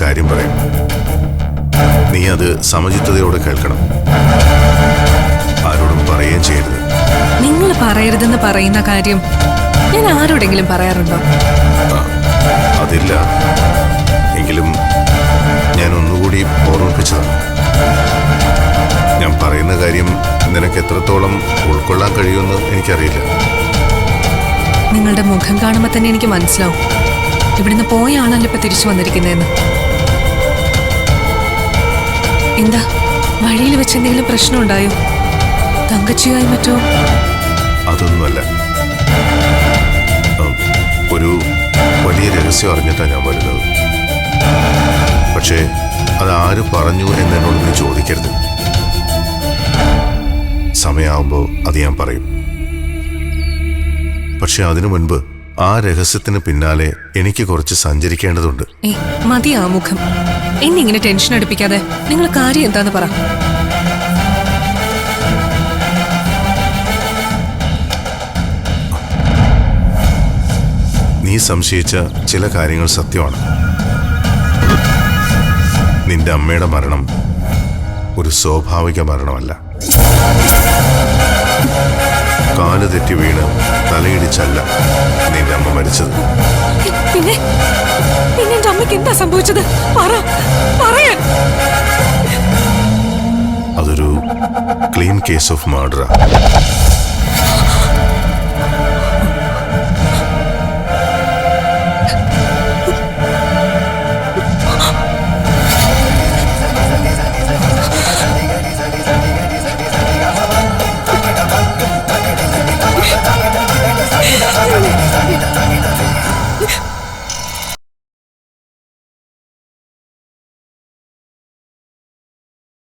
കാര്യം പറയാം. നീ അത് സമചിത്തതയോടെ കേൾക്കണം. ആരോടും പറയുകയും ചെയ്യരുത്. നിങ്ങൾ പറയരുതെന്ന് പറയുന്ന കാര്യം ഞാൻ ആരോടെങ്കിലും പറയാറുണ്ടോ? അതില്ല. എങ്കിലും ഞാൻ ഒന്നുകൂടി ഓർമ്മിപ്പിച്ചതാണ്. ഞാൻ പറയുന്ന കാര്യം നിനക്ക് എത്രത്തോളം ഉൾക്കൊള്ളാൻ കഴിയുമെന്ന് എനിക്കറിയില്ല. നിങ്ങളുടെ മുഖം കാണുമ്പോൾ തന്നെ എനിക്ക് മനസ്സിലാവും ഇവിടുന്ന് പോയ ആളല്ല ഇപ്പൊ തിരിച്ചു വന്നിരിക്കുന്നതെന്ന്. എന്താ വഴിയിൽ വെച്ച് എന്തെങ്കിലും പ്രശ്നം ഉണ്ടായോ? തങ്കച്ചിയായി മറ്റോ? അതൊന്നുമല്ല. ഒരു വലിയ രഹസ്യം അറിഞ്ഞിട്ടാണ് ഞാൻ വരുന്നത്. പക്ഷേ അതാര് പറഞ്ഞു എന്നോട് നീ ചോദിക്കരുത്. സമയമാകുമ്പോൾ അത് ഞാൻ പറയും. പക്ഷെ അതിനു മുൻപ് ആ രഹസ്യത്തിന് പിന്നാലെ എനിക്ക് കുറച്ച് സഞ്ചരിക്കേണ്ടതുണ്ട്. മതി ആ മുഖം. എന്നിങ്ങനെ ടെൻഷൻ അടുപ്പിക്കാതെ നിങ്ങൾ കാര്യം എന്താന്ന് പറ. നീ സംശയിച്ച ചില കാര്യങ്ങൾ സത്യമാണ്. നിന്റെ അമ്മയുടെ മരണം ഒരു സ്വാഭാവിക മരണമല്ല. കാല് തെറ്റി വീണ് തലയിടിച്ചല്ല നിന്റെ അമ്മ മരിച്ചത്. പിന്നെ പിന്നെ എന്റെ അമ്മയ്ക്ക് എന്താ സംഭവിച്ചത്? പറയാൻ. അതൊരു ക്ലീൻ കേസ് ഓഫ് മർഡറാ.